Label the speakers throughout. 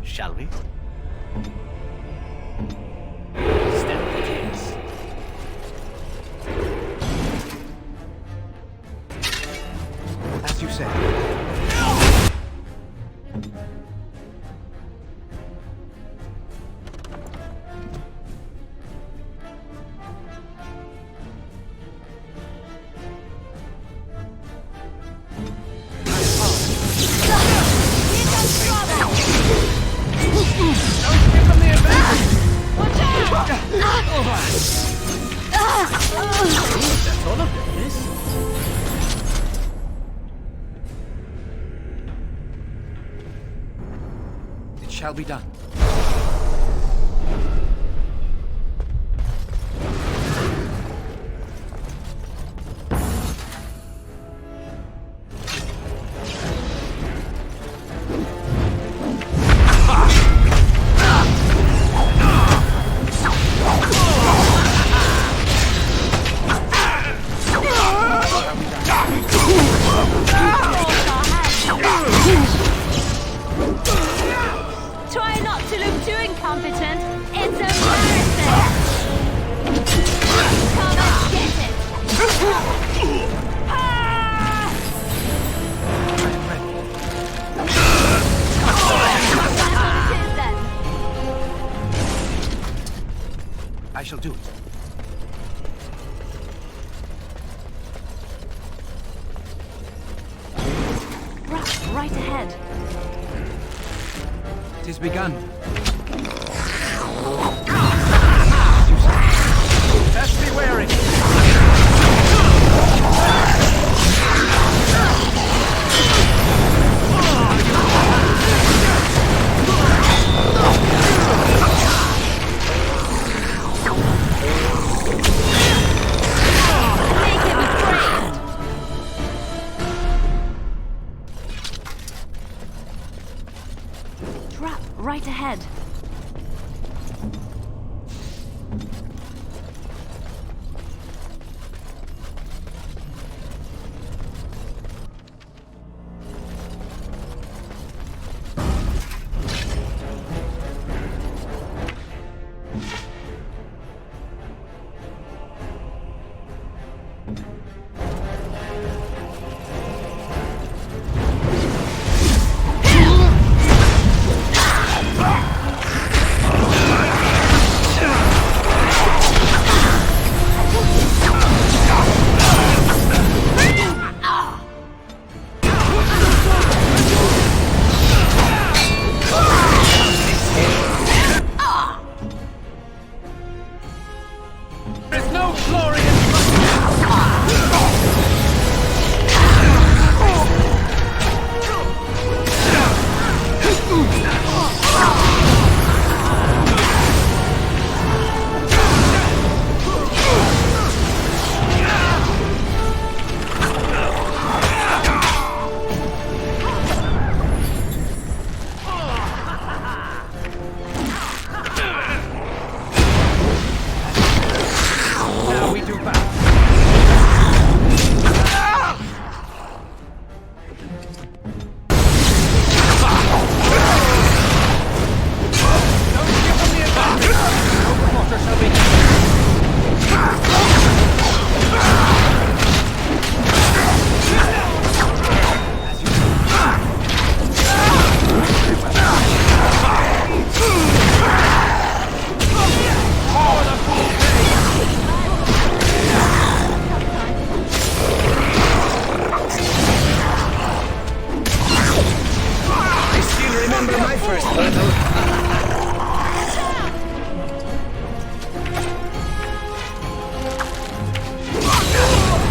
Speaker 1: Shall we? Stealth it is.
Speaker 2: As you say.
Speaker 1: That's all of them, yes?
Speaker 2: It shall be done.
Speaker 3: Try not to look too incompetent. It's a marathon. Come and get it. Ah! That's what it is then.
Speaker 2: I shall do it.
Speaker 3: Right ahead.
Speaker 2: It is begun. Best be wary.
Speaker 3: Make him afraid. Trap right ahead.
Speaker 2: There's no glory in now we do battle. I still remember my first battle.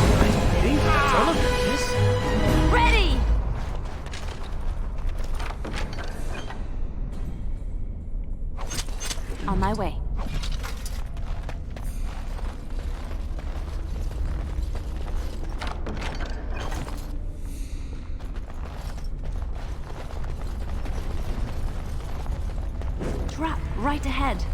Speaker 1: Ready? That's all of them, yes?
Speaker 3: Ready. On my way. Trap right ahead.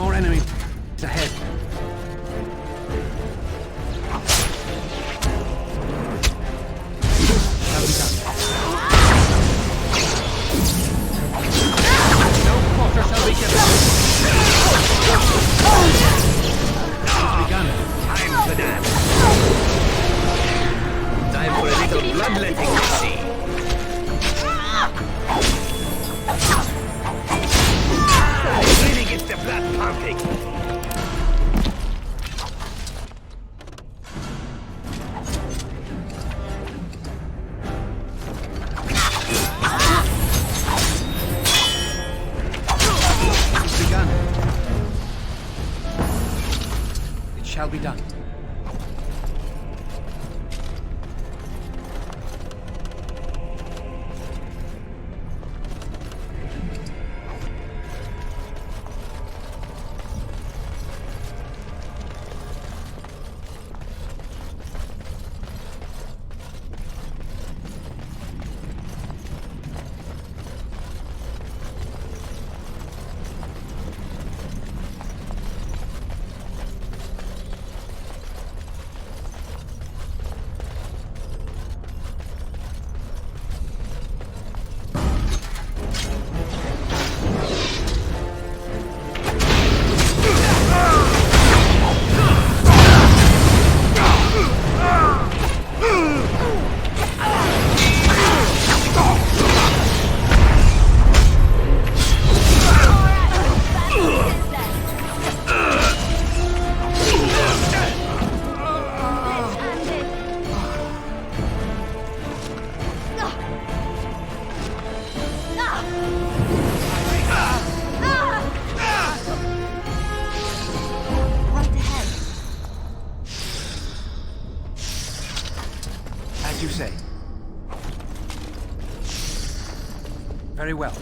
Speaker 2: More enemies ahead. Shall be done. No quarter shall be given. It's begun.
Speaker 4: Time to dance. Time for a little bloodletting, I see. It really gets the blood pumping.
Speaker 2: It's begun. It shall be done. As you say. Very well.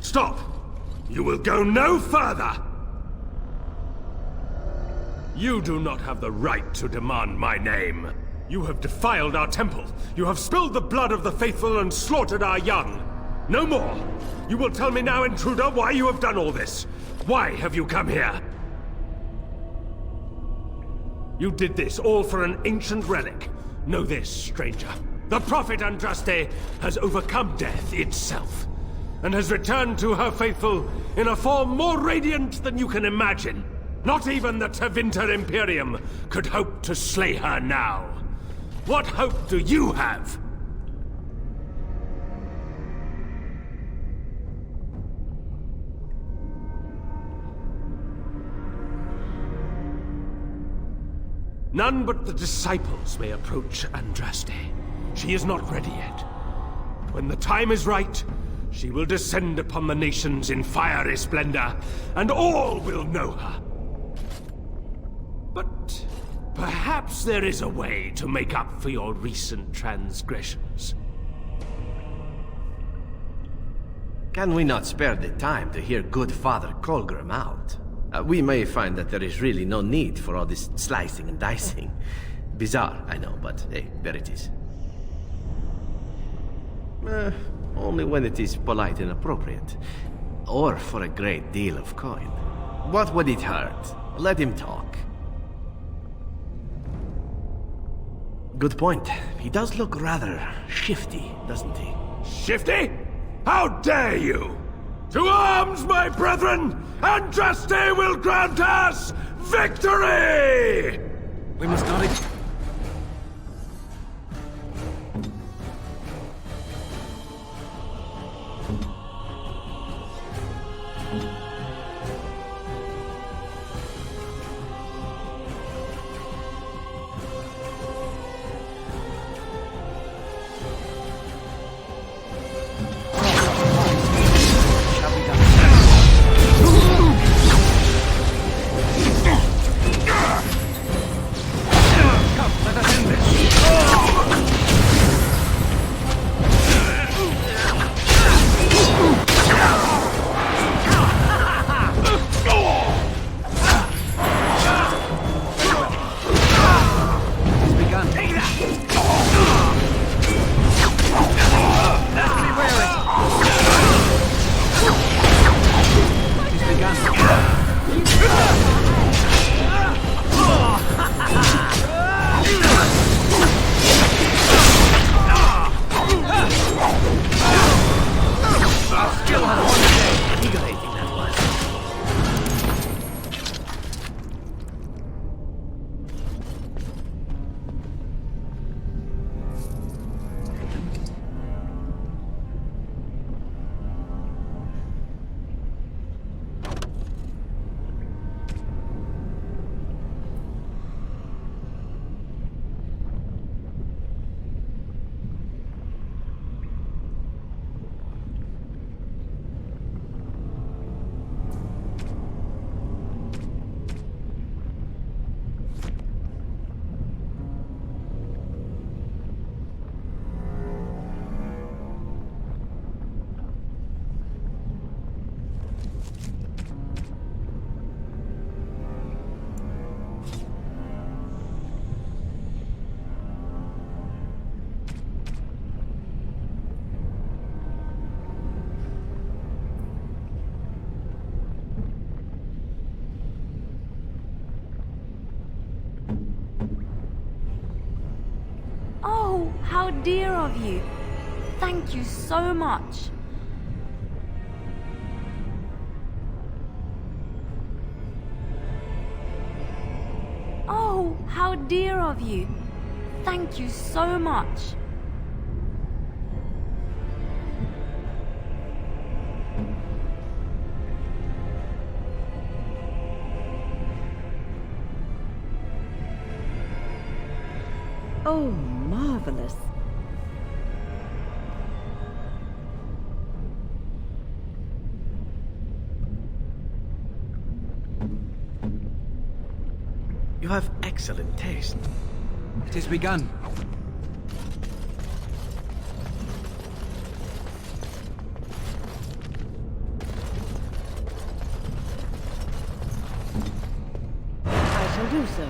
Speaker 5: Stop! You will go no further! You do not have the right to demand my name. You have defiled our temple. You have spilled the blood of the faithful and slaughtered our young. No more! You will tell me now, intruder, why you have done all this. Why have you come here? You did this all for an ancient relic. Know this, stranger. The Prophet Andraste has overcome death itself, and has returned to her faithful in a form more radiant than you can imagine. Not even the Tevinter Imperium could hope to slay her now. What hope do you have? None but the disciples may approach Andraste. She is not ready yet. When the time is right, she will descend upon the nations in fiery splendor, and all will know her. But perhaps there is a way to make up for your recent transgressions.
Speaker 4: Can we not spare the time to hear good Father Colgrim out? We may find that there is really no need for all this slicing and dicing. Bizarre, I know, but hey, there it is. Only when it is polite and appropriate. Or for a great deal of coin. What would it hurt? Let him talk. Good point. He does look rather shifty, doesn't he?
Speaker 5: Shifty? How dare you! To arms, my brethren! Andraste will grant us victory!
Speaker 2: We must not...
Speaker 3: dear of you. Thank you so much. Oh, how dear of you. Thank you so much.
Speaker 6: Oh, marvelous.
Speaker 4: You have excellent taste.
Speaker 2: It has begun.
Speaker 6: I shall do so.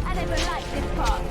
Speaker 3: I never liked this part.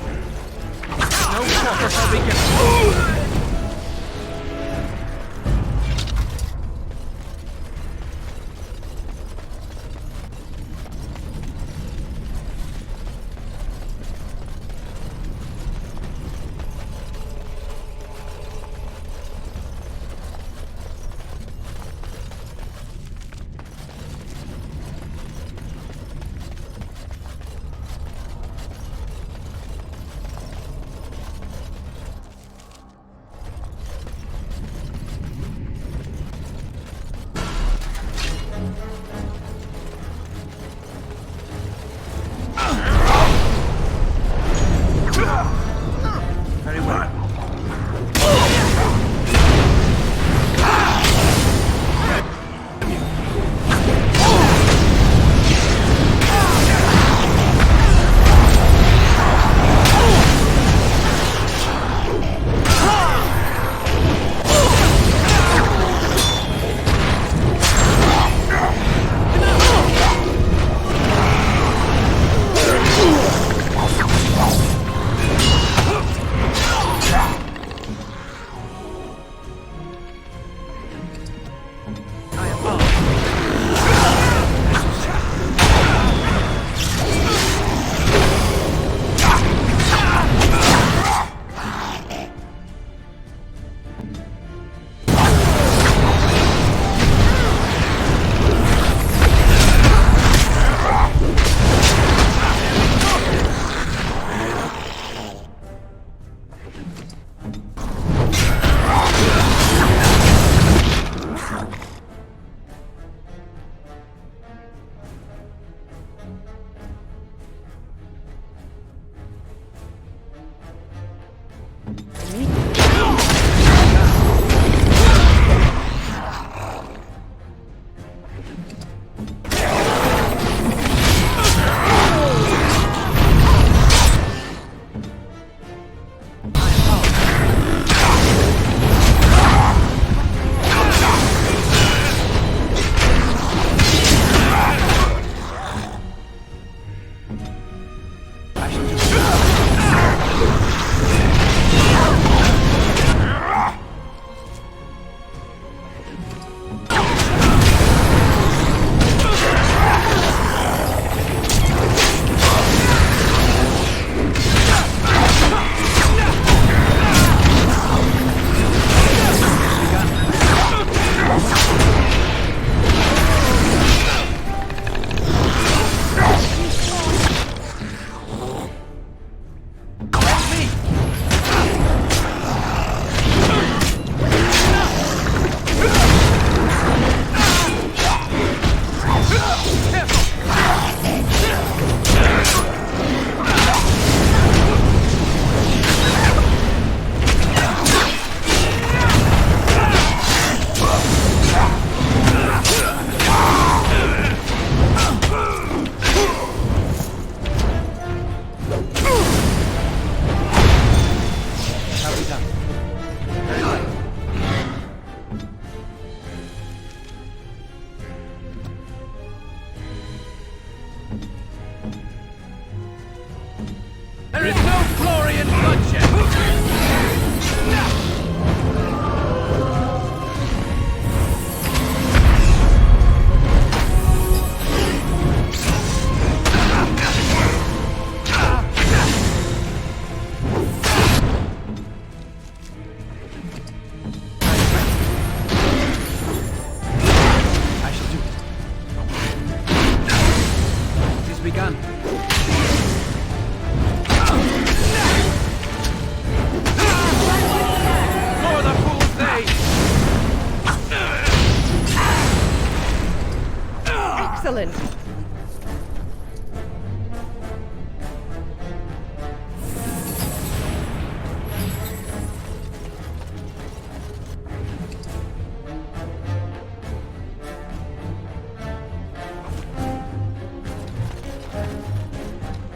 Speaker 6: Excellent!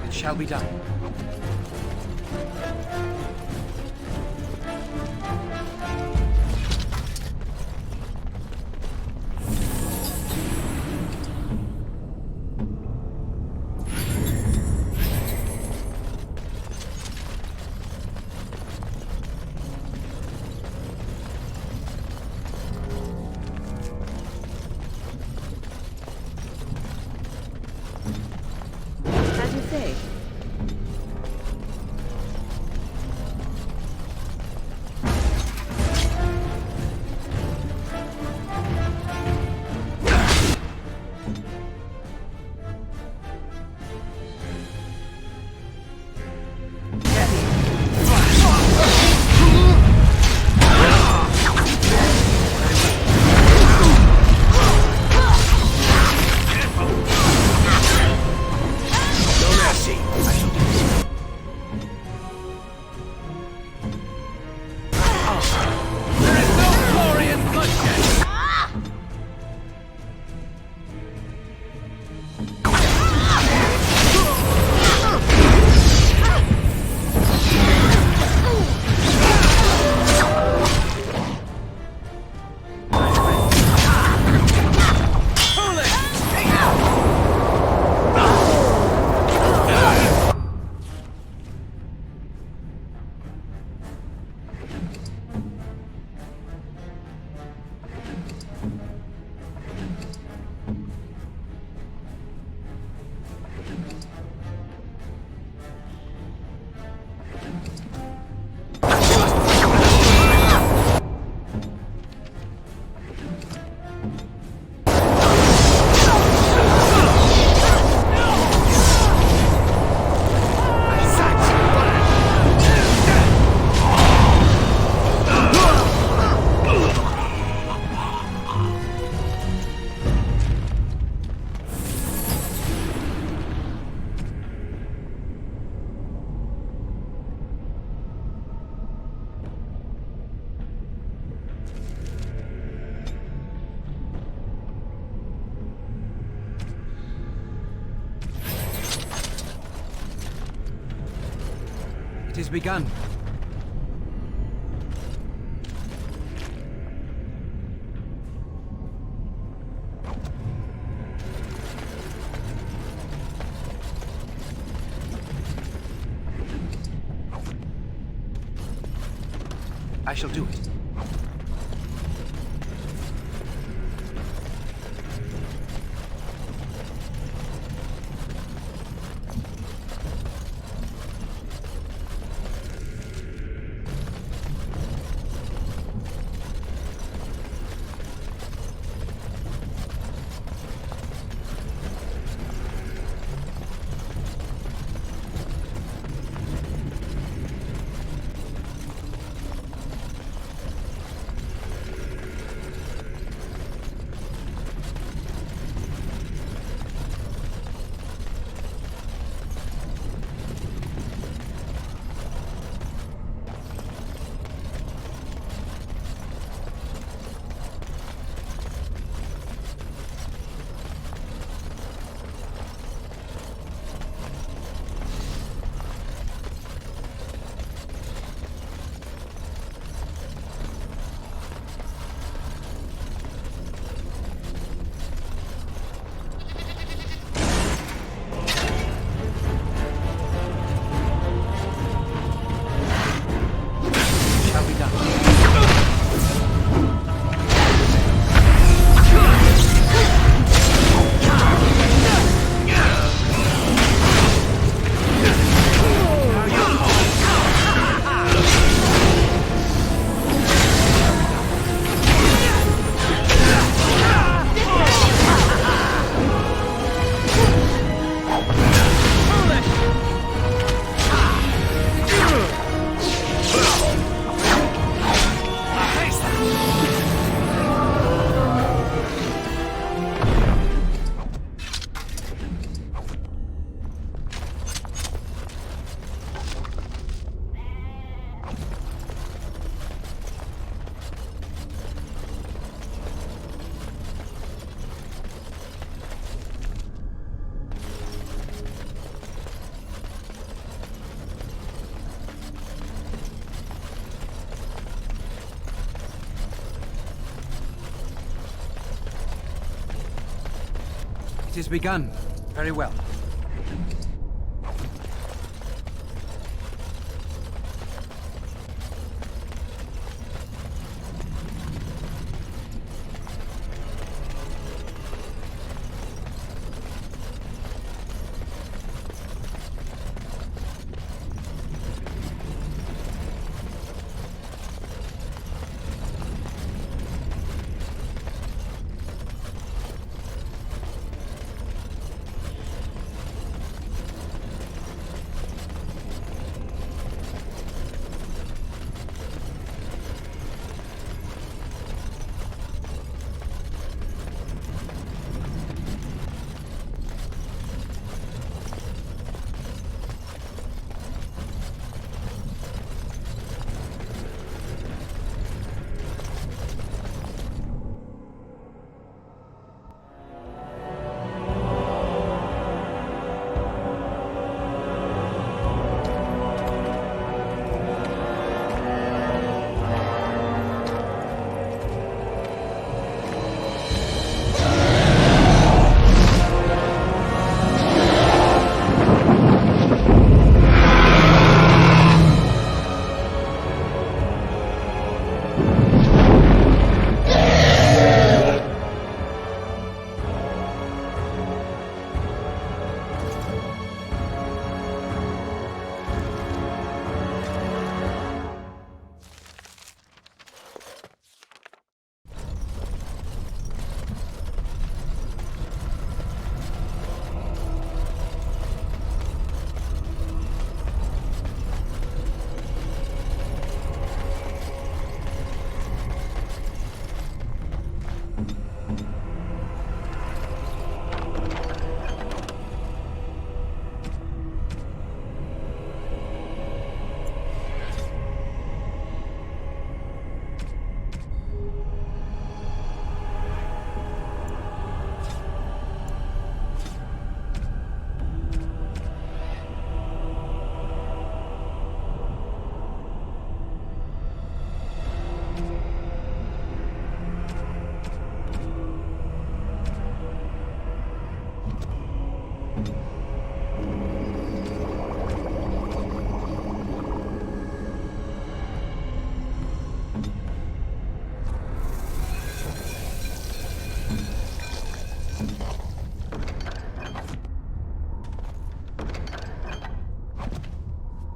Speaker 2: It shall be done.
Speaker 6: As you say.
Speaker 2: It is begun. I shall do it. It is begun. Very well.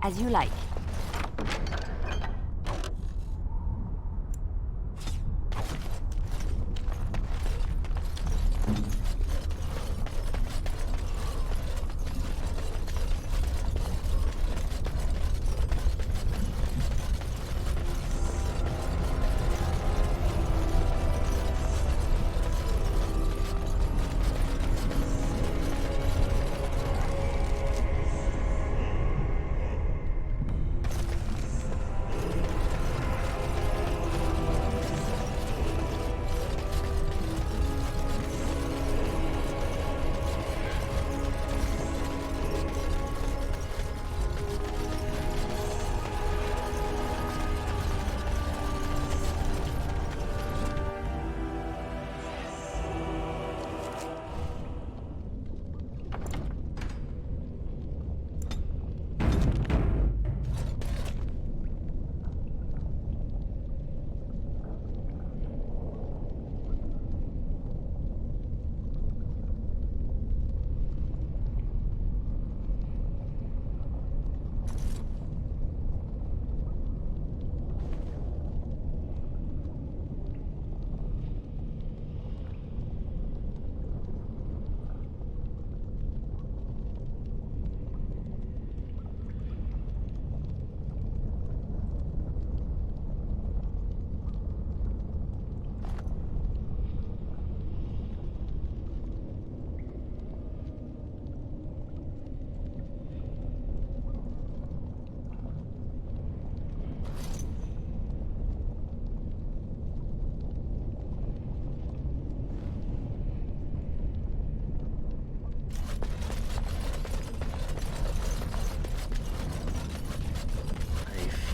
Speaker 3: As you like.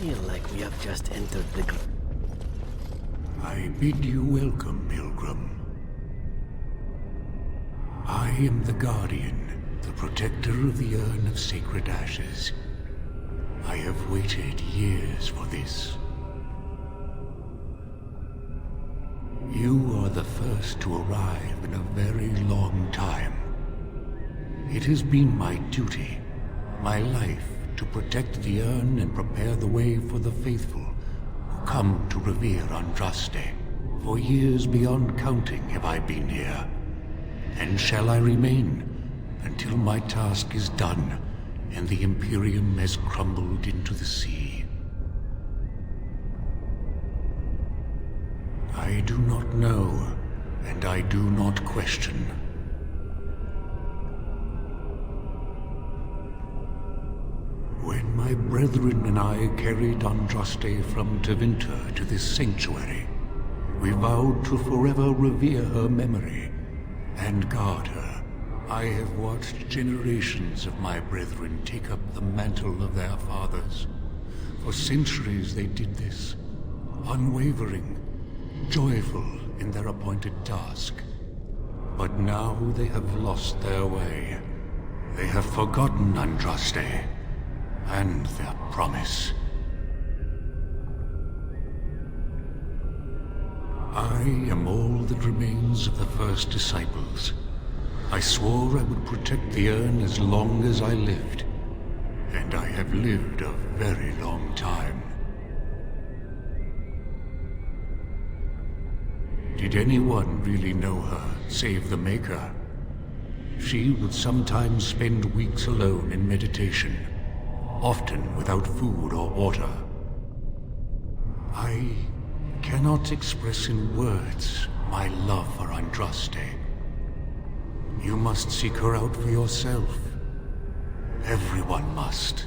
Speaker 4: I feel like we have just entered the...
Speaker 7: I bid you welcome, Pilgrim. I am the Guardian, the protector of the Urn of Sacred Ashes. I have waited years for this. You are the first to arrive in a very long time. It has been my duty, my life, to protect the urn and prepare the way for the faithful who come to revere Andraste. For years beyond counting have I been here, and shall I remain until my task is done and the Imperium has crumbled into the sea. I do not know, and I do not question. When my brethren and I carried Andraste from Tevinter to this sanctuary, we vowed to forever revere her memory and guard her. I have watched generations of my brethren take up the mantle of their fathers. For centuries they did this, unwavering, joyful in their appointed task. But now they have lost their way. They have forgotten Andraste and their promise. I am all that remains of the first disciples. I swore I would protect the urn as long as I lived, and I have lived a very long time. Did anyone really know her, save the Maker? She would sometimes spend weeks alone in meditation, often without food or water. I cannot express in words my love for Andraste. You must seek her out for yourself. Everyone must.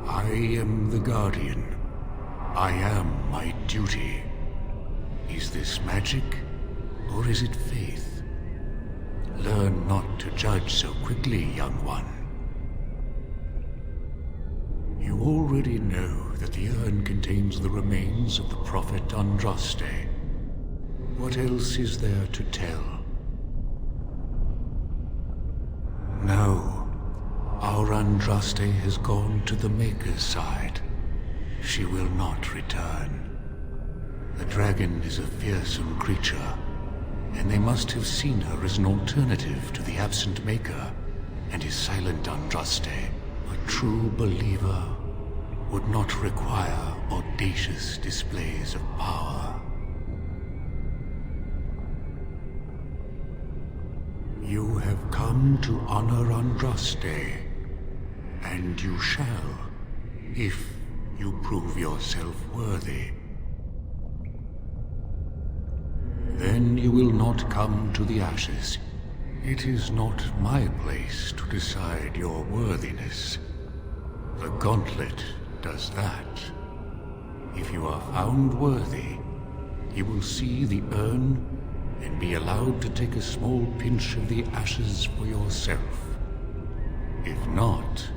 Speaker 7: I am the Guardian. I am my duty. Is this magic, or is it faith? Learn not to judge so quickly, young one. You already know that the urn contains the remains of the Prophet Andraste. What else is there to tell? No. Our Andraste has gone to the Maker's side. She will not return. The dragon is a fearsome creature, and they must have seen her as an alternative to the absent Maker and his silent Andraste. A true believer would not require audacious displays of power. You have come to honor Andraste, and you shall, if you prove yourself worthy. Then you will not come to the ashes. It is not my place to decide your worthiness. The Gauntlet does that. If you are found worthy, you will see the urn and be allowed to take a small pinch of the ashes for yourself. If not...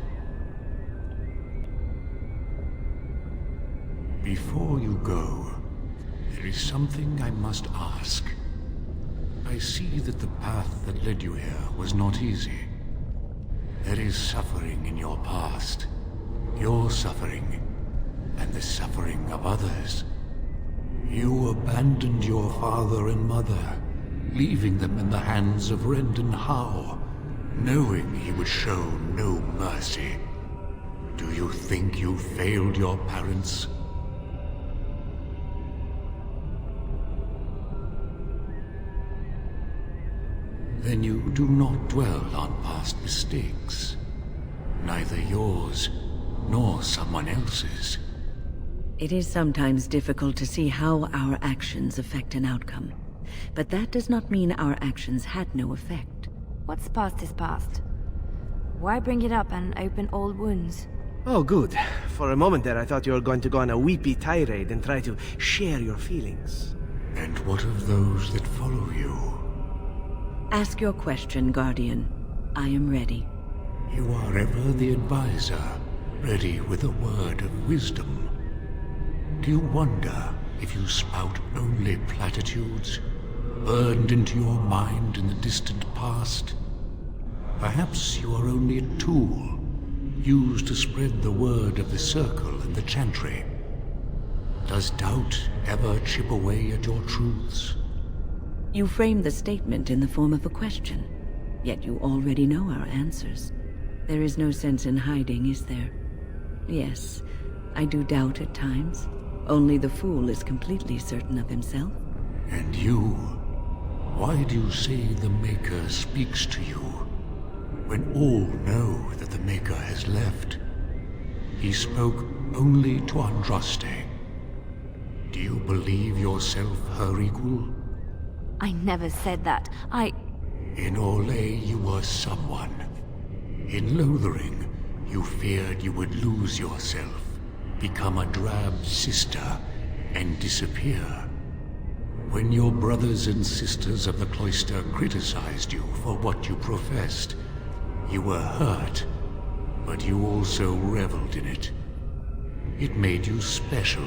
Speaker 7: Before you go, there is something I must ask. I see that the path that led you here was not easy. There is suffering in your past. Your suffering, and the suffering of others. You abandoned your father and mother, leaving them in the hands of Rendon Howe, knowing he would show no mercy. Do you think you failed your parents? Then you do not dwell on past mistakes. Neither yours, nor someone else's.
Speaker 6: It is sometimes difficult to see how our actions affect an outcome. But that does not mean our actions had no effect.
Speaker 8: What's past is past. Why bring it up and open old wounds?
Speaker 4: Oh, good. For a moment there, I thought you were going to go on a weepy tirade and try to share your feelings.
Speaker 7: And what of those that follow you?
Speaker 6: Ask your question, Guardian. I am ready.
Speaker 7: You are ever the advisor, ready with a word of wisdom. Do you wonder if you spout only platitudes, burned into your mind in the distant past? Perhaps you are only a tool, used to spread the word of the Circle and the Chantry. Does doubt ever chip away at your truths?
Speaker 6: You frame the statement in the form of a question, yet you already know our answers. There is no sense in hiding, is there? Yes, I do doubt at times. Only the fool is completely certain of himself.
Speaker 7: And you? Why do you say the Maker speaks to you, when all know that the Maker has left? He spoke only to Andraste. Do you believe yourself her equal?
Speaker 8: I never said that.
Speaker 7: In Orlais, you were someone. In Lothering, you feared you would lose yourself, become a drab sister, and disappear. When your brothers and sisters of the cloister criticized you for what you professed, you were hurt, but you also reveled in it. It made you special.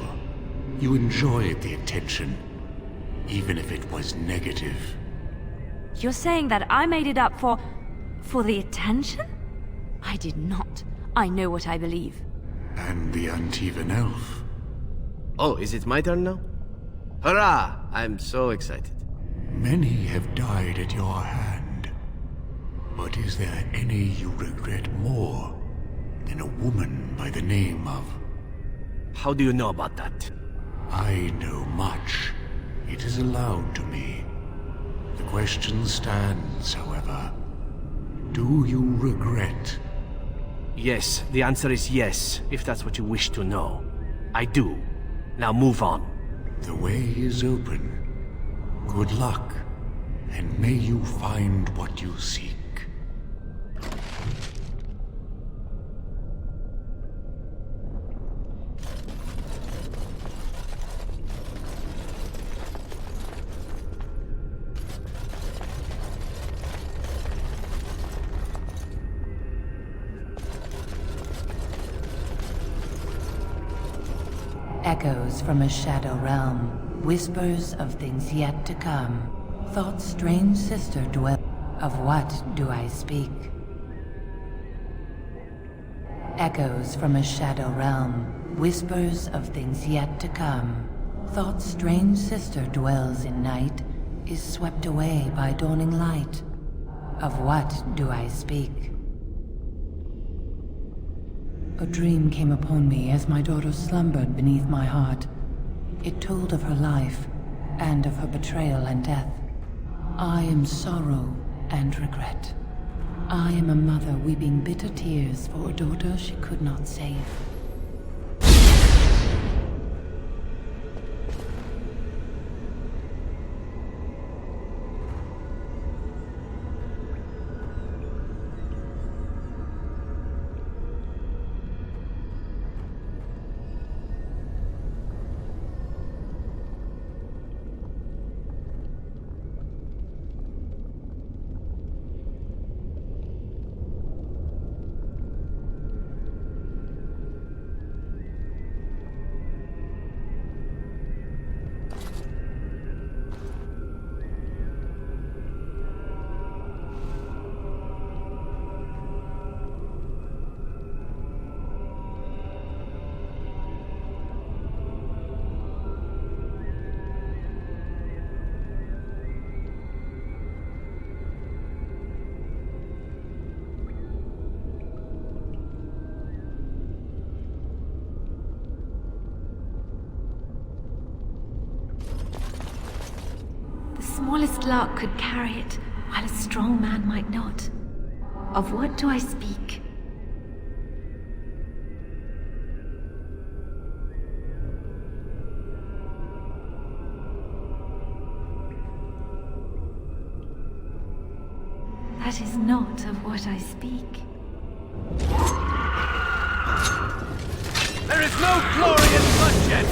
Speaker 7: You enjoyed the attention, even if it was negative.
Speaker 8: You're saying that I made it up for the attention? I did not. I know what I believe.
Speaker 7: And the Antivan elf.
Speaker 4: Oh, is it my turn now? Hurrah! I'm so excited.
Speaker 7: Many have died at your hand. But is there any you regret more than a woman by the name of...
Speaker 4: How do you know about that?
Speaker 7: I know much. It is allowed to me. The question stands, however. Do you regret?
Speaker 4: Yes, the answer is yes, if that's what you wish to know. I do. Now move on.
Speaker 7: The way is open. Good luck, and may you find what you seek.
Speaker 9: Echoes from a shadow realm, whispers of things yet to come. Thought's strange sister dwell. Of what do I speak? Echoes from a shadow realm, whispers of things yet to come. Thought's strange sister dwells in night, is swept away by dawning light. Of what do I speak? A dream came upon me as my daughter slumbered beneath my heart. It told of her life, and of her betrayal and death. I am sorrow and regret. I am a mother weeping bitter tears for a daughter she could not save.
Speaker 3: Smallest lark could carry it, while a strong man might not. Of what do I speak? That is not of what I speak.
Speaker 1: There is no glory in bloodshed!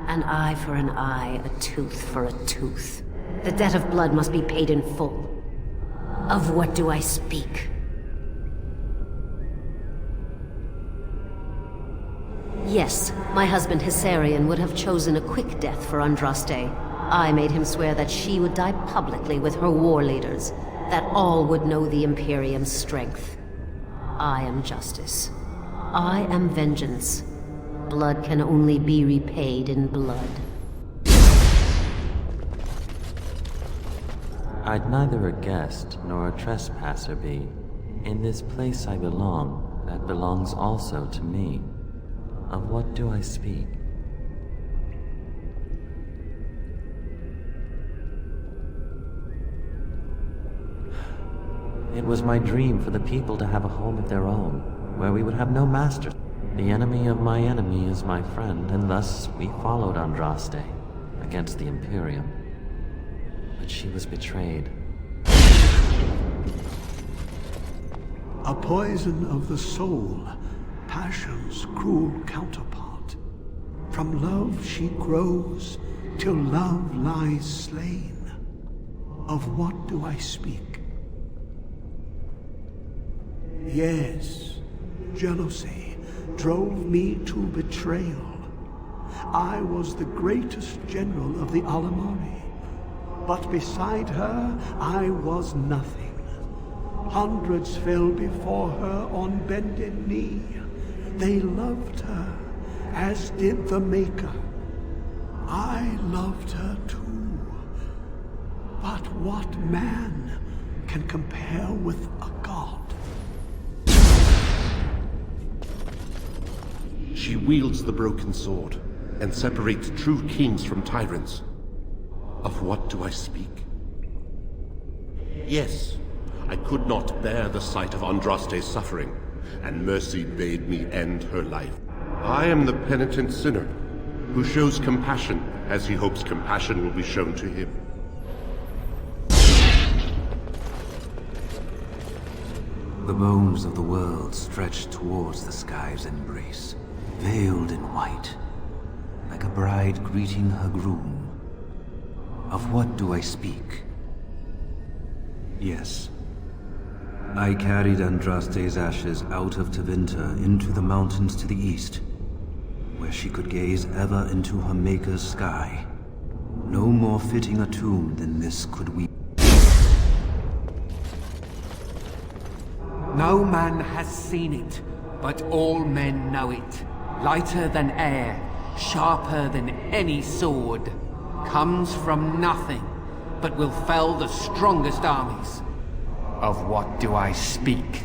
Speaker 10: An eye for an eye, a tooth for a tooth. The debt of blood must be paid in full. Of what do I speak? Yes, my husband Hissarion would have chosen a quick death for Andraste. I made him swear that she would die publicly with her war leaders, that all would know the Imperium's strength. I am justice. I am vengeance. Blood can only be repaid in blood.
Speaker 11: I'd neither a guest nor a trespasser be. In this place I belong, that belongs also to me. Of what do I speak? It was my dream for the people to have a home of their own, where we would have no masters. The enemy of my enemy is my friend, and thus we followed Andraste against the Imperium. But she was betrayed.
Speaker 7: A poison of the soul, passion's cruel counterpart. From love she grows, till love lies slain. Of what do I speak? Yes, jealousy drove me to betrayal. I was the greatest general of the Alamari, but beside her I was nothing. Hundreds fell before her on bended knee. They loved her, as did the Maker. I loved her too. But what man can compare with a god?
Speaker 12: She wields the broken sword, and separates true kings from tyrants. Of what do I speak? Yes, I could not bear the sight of Andraste's suffering, and mercy bade me end her life. I am the penitent sinner, who shows compassion as he hopes compassion will be shown to him.
Speaker 13: The bones of the world stretch towards the sky's embrace, veiled in white, like a bride greeting her groom. Of what do I speak? Yes. I carried Andraste's ashes out of Tevinter into the mountains to the east, where she could gaze ever into her Maker's sky. No more fitting a tomb than this could we.
Speaker 14: No man has seen it, but all men know it. Lighter than air, sharper than any sword. Comes from nothing, but will fell the strongest armies. Of what do I speak?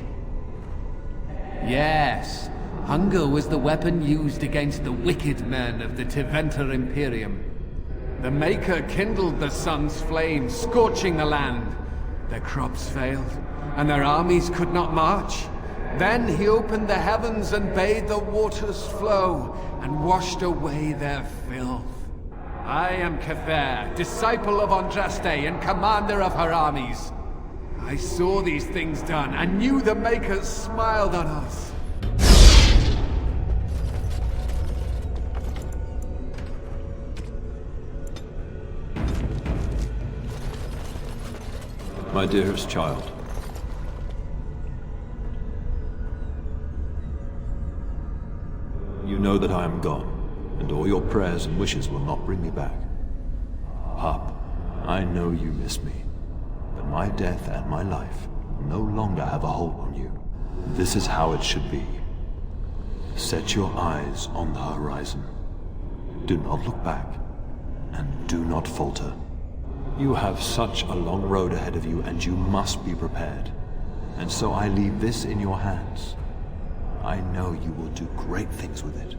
Speaker 14: Yes, hunger was the weapon used against the wicked men of the Tevinter Imperium. The Maker kindled the sun's flame, scorching the land. Their crops failed, and their armies could not march. Then he opened the heavens and bade the waters flow, and washed away their filth. I am Kefir, disciple of Andraste and commander of her armies. I saw these things done, and knew the Makers smiled on us.
Speaker 15: My dearest child. You know that I am gone, and all your prayers and wishes will not bring me back. Pup, I know you miss me, but my death and my life no longer have a hold on you. This is how it should be. Set your eyes on the horizon. Do not look back, and do not falter. You have such a long road ahead of you, and you must be prepared. And so I leave this in your hands. I know you will do great things with it.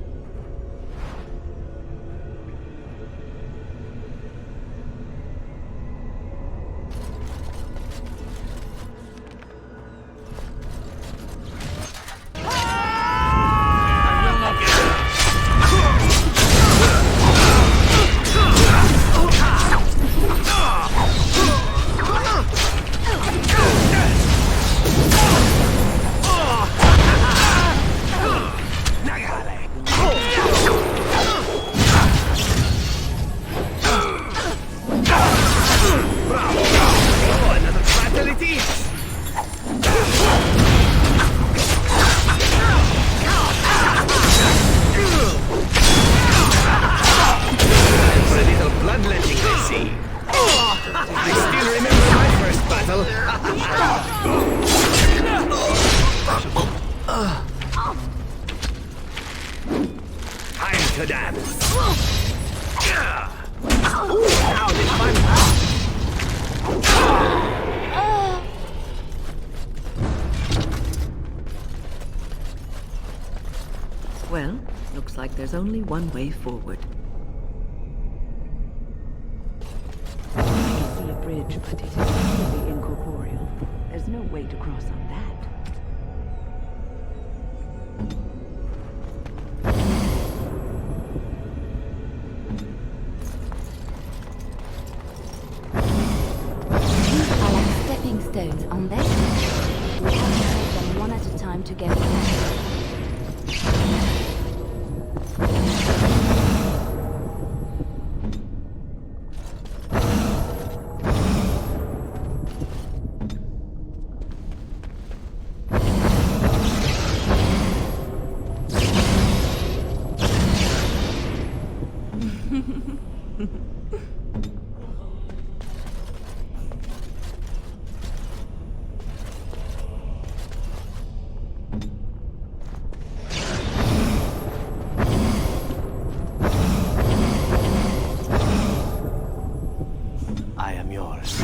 Speaker 6: like there's only one way forward. I can see a bridge, but it is completely incorporeal. There's no way to cross on that.
Speaker 8: These are like stepping stones, aren't they? We have to take them one at a time to get past.
Speaker 4: I am yours.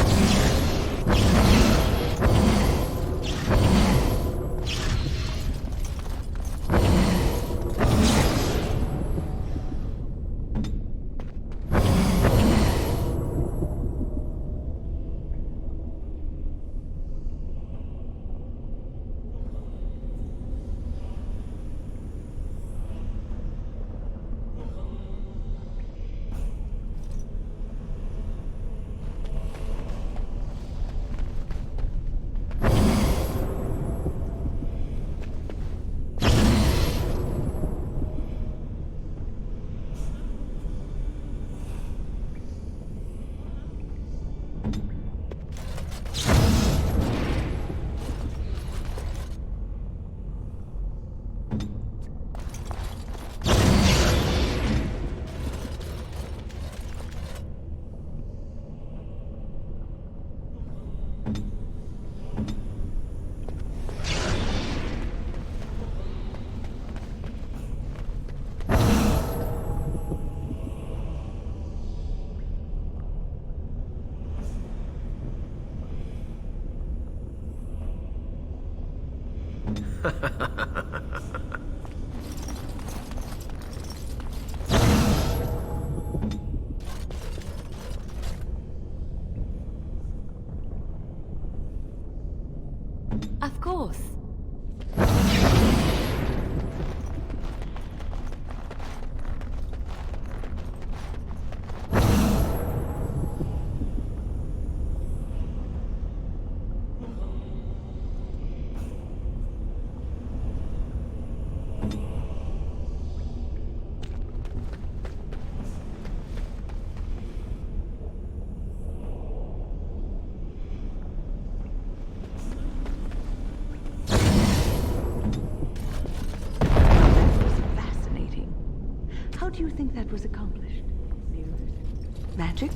Speaker 8: Of course.
Speaker 6: How do you think that was accomplished? Magic?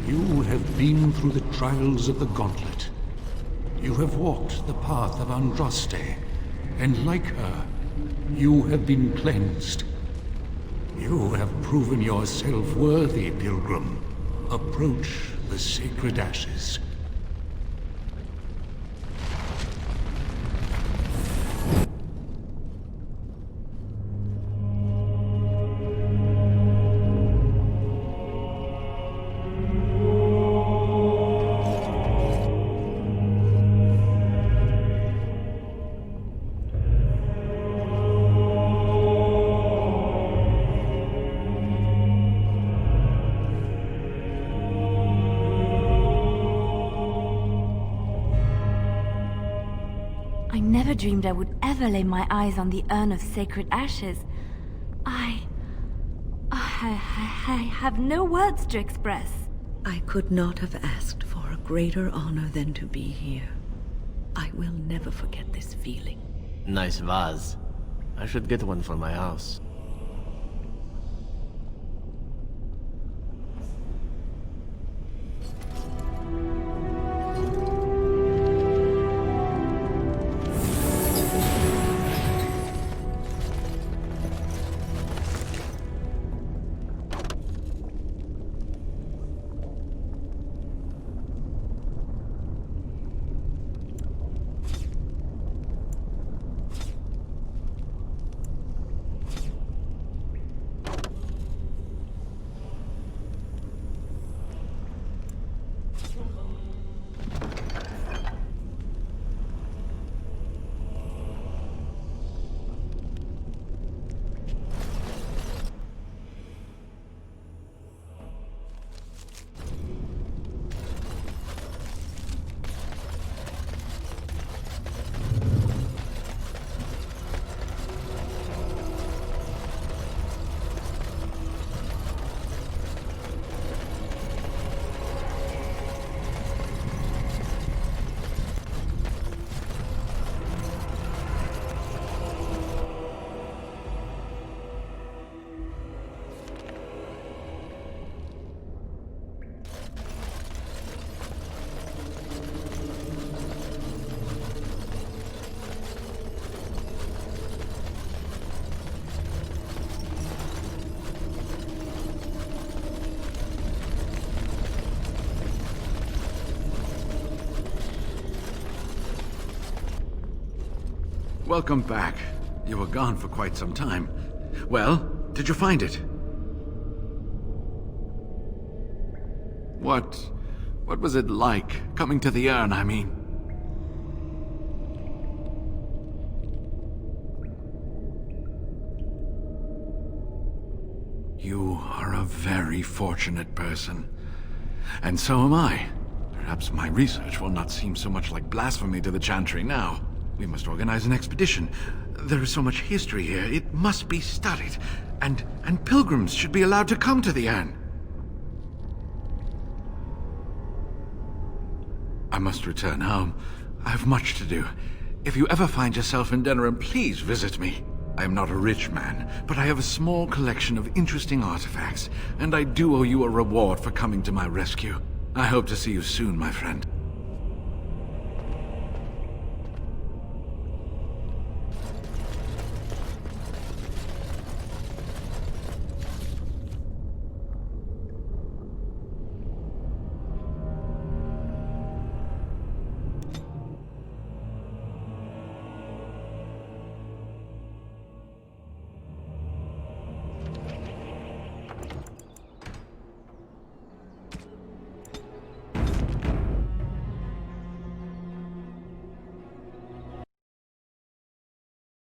Speaker 7: You have been through the trials of the Gauntlet. You have walked the path of Andraste, and like her, you have been cleansed. You have proven yourself worthy, Pilgrim. Approach the sacred ashes.
Speaker 8: I never dreamed I would ever lay my eyes on the urn of sacred ashes. I have no words to express.
Speaker 6: I could not have asked for a greater honor than to be here. I will never forget this feeling.
Speaker 4: Nice vase. I should get one for my house.
Speaker 16: welcome back. You were gone for quite some time. Well, did you find it? What was it like, coming to the urn, I mean? You are a very fortunate person. And so am I. Perhaps my research will not seem so much like blasphemy to the Chantry now. We must organize an expedition. There is so much history here, it must be studied. And pilgrims should be allowed to come to the urn. I must return home. I have much to do. If you ever find yourself in Denerim, please visit me. I am not a rich man, but I have a small collection of interesting artifacts, and I do owe you a reward for coming to my rescue. I hope to see you soon, my friend.